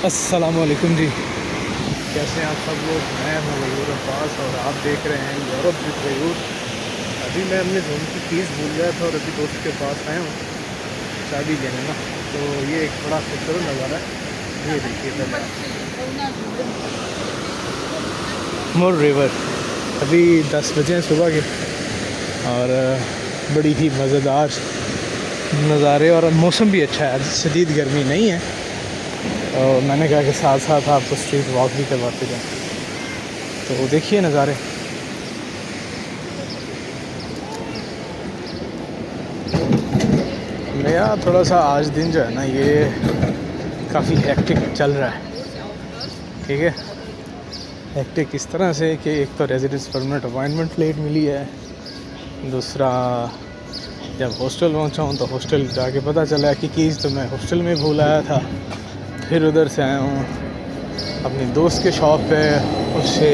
अस्सलामुअलैकुम जी, कैसे हैं आप सब लोग। मैं हूँ मयूर अब्बास और आप देख रहे हैं यूरोप विद मयूर। अभी मैं अपने रूम की कीज़ भूल गया था और अभी दोस्त के पास आया हूँ चाबी लेने ना। तो ये एक बड़ा खूबसूरत नज़ारा है, ये देखिए पहले मोर रिवर। अभी 10 बजे हैं सुबह के और बड़ी ही मज़ेदार नज़ारे और मौसम भी अच्छा है, आज शदीद गर्मी नहीं है। और मैंने कहा कि साथ साथ आपको स्ट्रीट वॉक भी करवाते जाएँ। तो देखिए नज़ारे। मेरा थोड़ा सा आज दिन जो है ना ये काफ़ी हेक्टिक चल रहा है, ठीक है। हेक्टिक इस तरह से कि एक तो रेजिडेंस परमानेंट अपॉइंटमेंट लेट मिली है, दूसरा जब हॉस्टल पहुंचा हूँ तो हॉस्टल जाके पता चला कि कीज़ तो मैं हॉस्टल में भूल आया था। फिर उधर से आया हूँ अपनी दोस्त के शॉप पे, उससे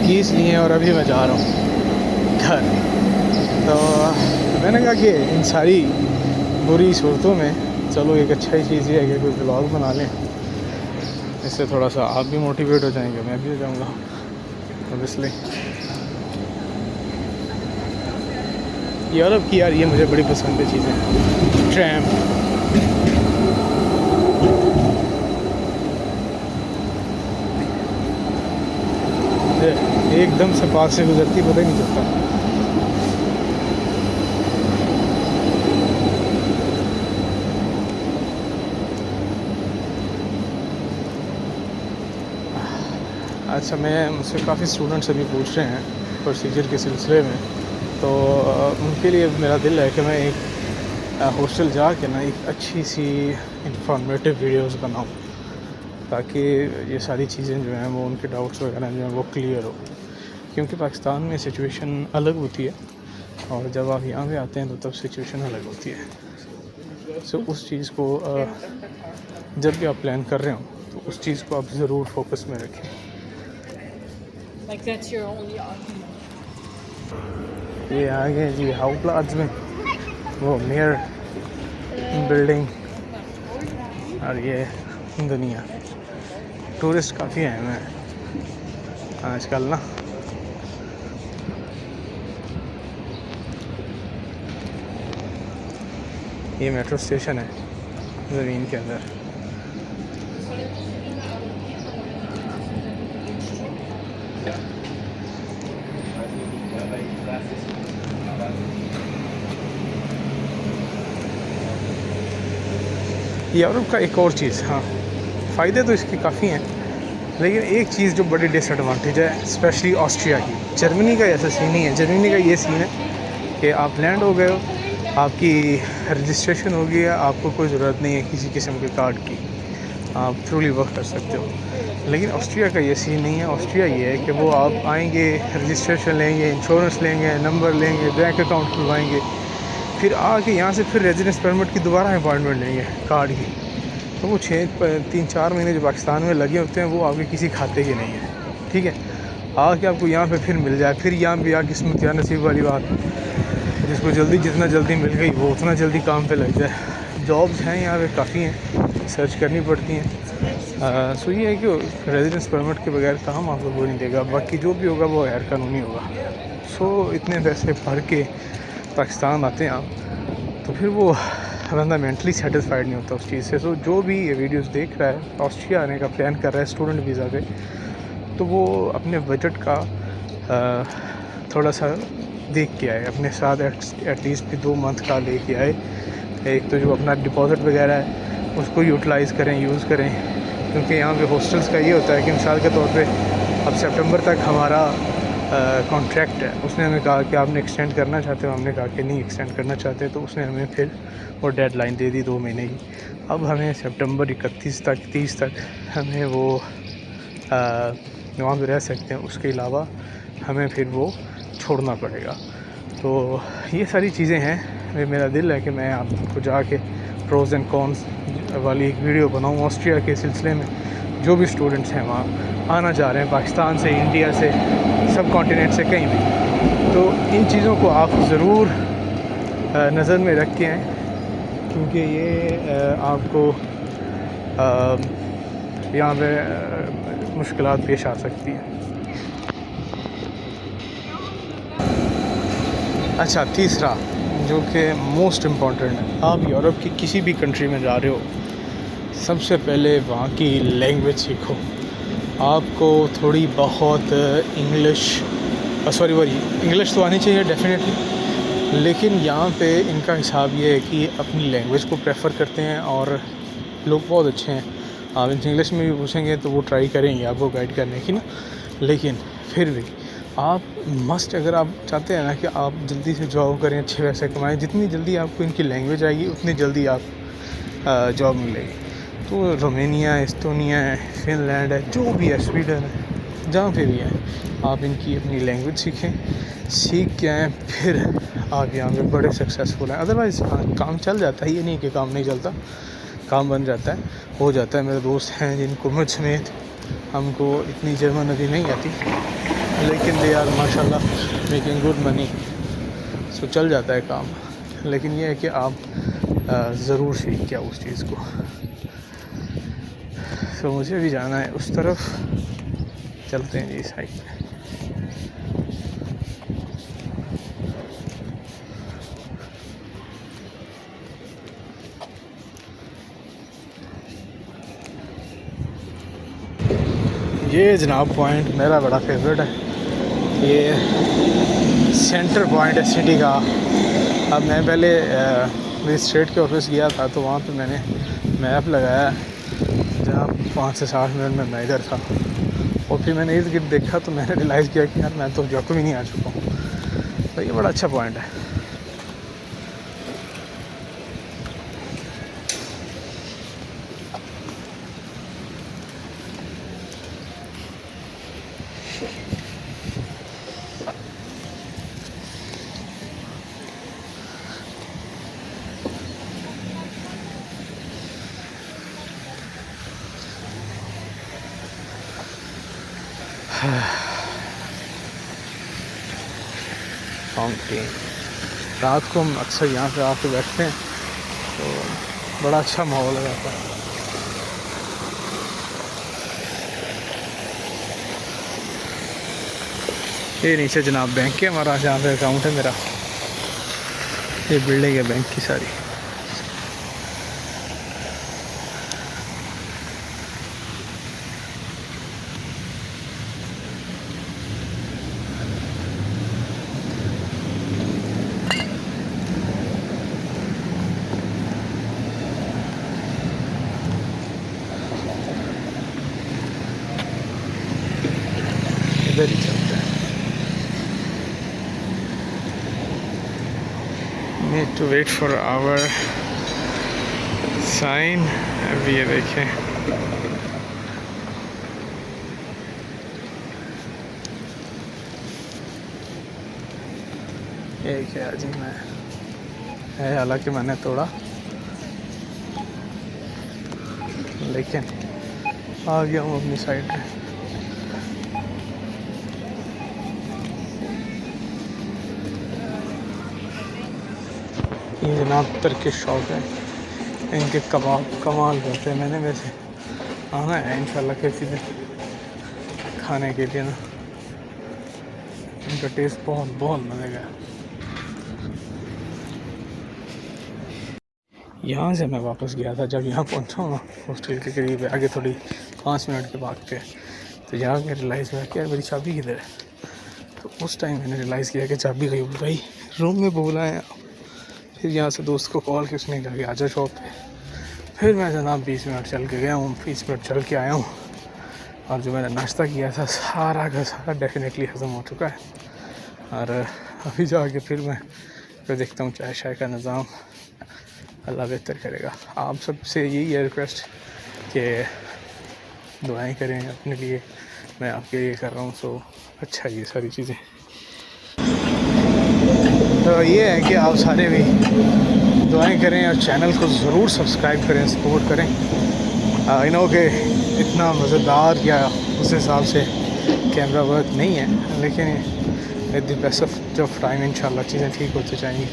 कीज़ लिए और अभी मैं जा रहा हूँ घर। तो मैंने कहा कि इन सारी बुरी सूरतों में चलो एक अच्छा ही चीज़ ये है कि कोई ब्लॉग बना लें, इससे थोड़ा सा आप भी मोटिवेट हो जाएंगे, मैं भी हो जाऊँगा ऑब्वियसली। यूरोप की यार ये मुझे बड़ी पसंद है चीज़ें। ट्रैम एकदम से पास से गुजरती पता ही नहीं चलता। अच्छा, मैं मुझसे काफ़ी स्टूडेंट्स अभी पूछ रहे हैं प्रोसीजर के सिलसिले में, तो उनके लिए मेरा दिल है कि मैं एक हॉस्टल जा के ना एक अच्छी सी इंफॉर्मेटिव वीडियोस बनाऊं, ताकि ये सारी चीज़ें जो हैं वो उनके डाउट्स वगैरह जो हैं वो क्लियर हो। क्योंकि पाकिस्तान में सिचुएशन अलग होती है और जब आप यहाँ पे आते हैं तो तब सिचुएशन अलग होती है। सो उस चीज़ को जब भी आप प्लान कर रहे हो तो उस चीज़ को आप ज़रूर फोकस में रखें। Like that's your only argument. ये आ गए जी हाउ प्लाज में, वो मेयर बिल्डिंग और ये दुनिया। टूरिस्ट काफ़ी आए हुए हैं आजकल ना। ये मेट्रो स्टेशन है ज़मीन के अंदर। यूरोप का एक और चीज़, हाँ फ़ायदे तो इसके काफ़ी हैं, लेकिन एक चीज़ जो बड़ी डिसएडवांटेज है स्पेशली ऑस्ट्रिया की। जर्मनी का ऐसा सीन नहीं है। जर्मनी का ये सीन है कि आप लैंड हो गए हो, आपकी रजिस्ट्रेशन हो गई है, आपको कोई ज़रूरत नहीं है किसी किस्म के कार्ड की, आप थ्रूली वर्क कर सकते हो। लेकिन ऑस्ट्रिया का ये सीन नहीं है। ऑस्ट्रिया ये है कि वो आप आएंगे, रजिस्ट्रेशन लेंगे, इंश्योरेंस लेंगे, नंबर लेंगे, बैंक अकाउंट खुलवाएंगे, फिर आके यहाँ से फिर रेजिडेंस परमिट की दोबारा अपॉइंटमेंट लेंगे कार्ड की। तो वो 3-4 महीने जो पाकिस्तान में लगे होते हैं वो आपके किसी खाते के नहीं है, ठीक है। आके आपको यहाँ पे फिर मिल जाए, फिर यहाँ भी किस्मत या नसीब वाली बात, जिसको जल्दी जितना जल्दी मिल गई वो उतना जल्दी काम पे लग जाए। जॉब्स हैं यहाँ पे काफ़ी हैं, सर्च करनी पड़ती हैं। सो ये है कि रेजिडेंस परमिट के बगैर काम आपको वो नहीं देगा, बाकी जो भी होगा वो गैर कानूनी होगा। सो इतने पैसे भर के पाकिस्तान आते हैं आप, तो फिर वो बंदा मेंटली सेटिस्फाइड नहीं होता उस चीज़ से। सो जो भी ये वीडियोस देख रहा है, ऑस्ट्रिया आने का प्लान कर रहा है स्टूडेंट वीज़ा पे, तो वो अपने बजट का थोड़ा सा देख के आए, अपने साथ एटलीस्ट भी 2 मंथ का ले के आए। एक तो जो अपना डिपॉज़िट वगैरह है उसको यूटिलाइज़ करें, यूज़ करें, क्योंकि यहाँ पे हॉस्टल्स का ये होता है कि मिसाल के तौर पे अब सितंबर तक हमारा कॉन्ट्रैक्ट है। उसने हमें कहा कि आपने एक्सटेंड करना चाहते हो, हमने कहा कि नहीं एक्सटेंड करना चाहते, तो उसने हमें फिर वो डेडलाइन दे दी 2 महीने की। अब हमें सितंबर 31 तक 30 तक हमें वो वहाँ पे रह सकते हैं, उसके अलावा हमें फिर वो छोड़ना पड़ेगा। तो ये सारी चीज़ें हैं। मेरा दिल है कि मैं आपको जाके प्रोज़ एंड कॉन्स वाली एक वीडियो बनाऊँ ऑस्ट्रिया के सिलसिले में। जो भी स्टूडेंट्स हैं वहाँ आना चाह रहे हैं, पाकिस्तान से, इंडिया से, सब कॉन्टिनेंट से, कहीं भी, तो इन चीज़ों को आप ज़रूर नज़र में रख के आएँ, क्योंकि ये आपको यहाँ पे मुश्किलात पेश आ सकती हैं। अच्छा, तीसरा जो कि मोस्ट इम्पॉर्टेंट है, आप यूरोप की किसी भी कंट्री में जा रहे हो, सबसे पहले वहाँ की लैंग्वेज सीखो। आपको थोड़ी बहुत इंग्लिश इंग्लिश तो आनी चाहिए डेफिनेटली, लेकिन यहाँ पे इनका हिसाब ये है कि अपनी लैंग्वेज को प्रेफर करते हैं और लोग बहुत अच्छे हैं। आप इनसे इंग्लिश में भी पूछेंगे तो वो ट्राई करेंगे आपको गाइड करने की ना, लेकिन फिर भी आप मस्ट, अगर आप चाहते हैं ना कि आप जल्दी से जॉब करें, अच्छे पैसे कमाएं, जितनी जल्दी आपको इनकी लैंग्वेज आएगी उतनी जल्दी आप जॉब मिलेगी। तो रोमेनिया, एस्टोनिया है, फिनलैंड है, जो भी है, स्वीडन है, जहाँ पे भी है, आप इनकी अपनी लैंग्वेज सीख के आएँ, फिर आप यहाँ पे बड़े सक्सेसफुल हैं। अदरवाइज़ काम चल जाता है, ये नहीं कि काम नहीं चलता, काम बन जाता है, हो जाता है। मेरे दोस्त हैं जिनको मुझ समेत, हमको इतनी जर्मन अभी नहीं आती, लेकिन दे आर माशाल्लाह मेकिंग गुड मनी, सो चल जाता है काम। लेकिन ये है कि आप ज़रूर सीख के आओ उस चीज़ को। तो मुझे भी जाना है उस तरफ, चलते हैं जी साइड पे। ये जनाब पॉइंट मेरा बड़ा फेवरेट है, ये सेंटर पॉइंट है सिटी का। अब मैं पहले मजिस्ट्रेट के ऑफिस गया था, तो वहाँ पे मैंने मैप लगाया जहाँ 5 से 7 मिनट में मैं इधर था, और फिर मैंने इर्द गिर्द देखा तो मैंने रियलाइज़ किया कि यार मैं तो जॉको भी नहीं आ चुका हूँ। तो ये बड़ा अच्छा पॉइंट है। फाउंटेन, रात को हम अक्सर यहाँ पे आके बैठते हैं तो बड़ा अच्छा माहौल हो जाता है। ये नीचे जनाब बैंक है हमारा, जहाँ पे अकाउंट है मेरा। ये बिल्डिंग है बैंक की सारी। इधर ही चलते हैं। Need to wait for our sign. अभी ये देखें, ये क्या जी, मैं है, हालांकि मैंने तोड़ा, लेकिन आ गया हूँ अपनी साइड पे। ये जनाब टर्किश शॉप है, इनके कबाब कमाल करते हैं। मैंने वैसे आना है इंशाल्लाह किसी दिन खाने के लिए ना, इनका टेस्ट बहुत बहुत मज़े का है। यहाँ से मैं वापस गया था, जब यहाँ पहुँचा हूँ हॉस्टल के करीब है, आगे थोड़ी 5 मिनट के बाद पे, तो यहाँ मैं रियलाइज़ हुआ कि यार मेरी चाबी किधर है। तो उस टाइम मैंने रियलाइज़ किया कि चाबी गई। भाई रूम में बोला है, फिर यहाँ से दोस्त को कॉल की, उसने कहा कि आजा शॉप पे। फिर मैं जनाब 20 मिनट चल के गया हूँ, 20 मिनट चल के आया हूँ, और जो मैंने नाश्ता किया था सारा का सारा डेफिनेटली हज़म हो चुका है। और अभी जाके फिर मैं देखता हूँ चाय शाय का निज़ाम, अल्लाह बेहतर करेगा। आप सबसे यही है रिक्वेस्ट कि दुआएं करें अपने लिए, मैं आपके लिए कर रहा हूँ। सो अच्छा ये सारी चीज़ें, तो ये है कि आप सारे भी दुआएं करें और चैनल को ज़रूर सब्सक्राइब करें, सपोर्ट करें। आई नो कि इतना मज़ेदार या उस हिसाब से कैमरा वर्क नहीं है, लेकिन with the best of time इंशाल्लाह चीज़ें ठीक होती जाएंगी।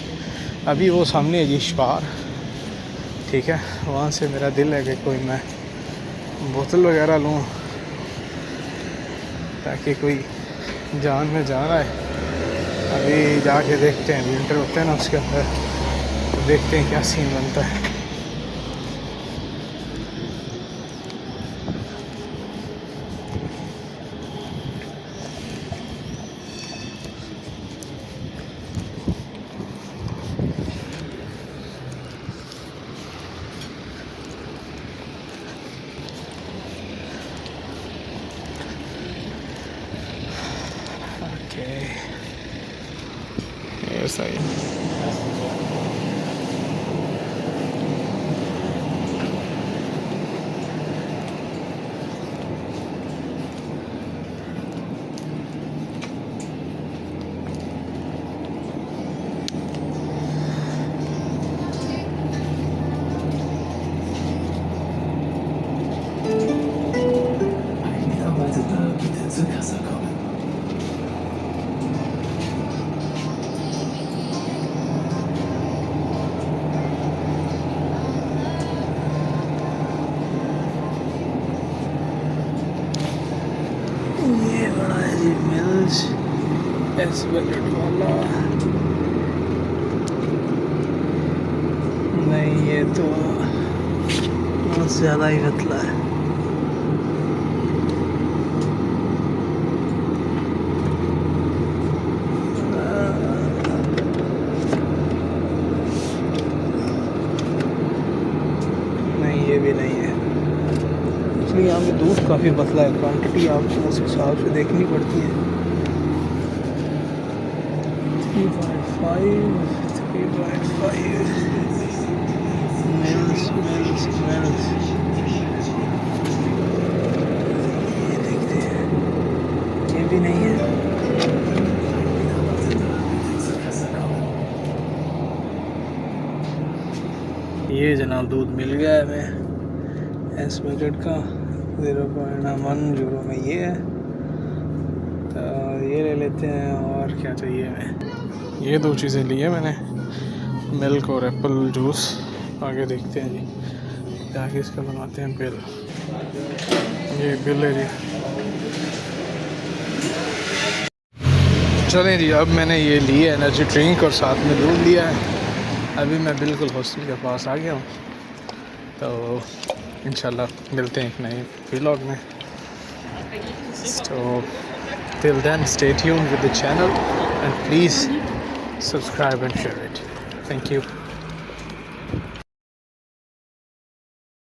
अभी वो सामने है जी शपार, ठीक है, वहाँ से मेरा दिल है कि कोई मैं बोतल वगैरह लूँ ताकि कोई जान में जान आए। अभी जाके देखते हैं, विंटर होते हैं ना उसके अंदर, तो देखते हैं क्या सीन बनता है। ऐसा ही Mitarbeiter bitte zur Kasse kommen. ये बड़ा है जी मिल्स एस बजट वाला। नहीं ये तो बहुत ज़्यादा ही पतला है। नहीं ये भी नहीं है, इसलिए यहाँ पे दूध काफ़ी पतला है। क्वांटिटी आपको उस हिसाब से देखनी पड़ती है। 3.5 मिल्स मिल्स मिल्स। ये देखते हैं, ये भी नहीं है। ये जनाब दूध मिल गया है हमें एस बजट का 0.1 यूरो में ये है, तो ये ले लेते हैं। और क्या चाहिए हमें? ये दो चीज़ें ली है मैंने, मिल्क और एप्पल जूस। आगे देखते हैं जी, जाके इसका बनाते हैं बिल। ये बिल है जी। चलें जी, अब मैंने ये ली है एनर्जी ड्रिंक और साथ में दूध लिया है। अभी मैं बिल्कुल हॉस्टल के पास आ गया हूँ, तो इंशाल्लाह मिलते हैं एक नए व्लॉग में। तो till then stay tuned with the channel and please subscribe and share it. Thank you.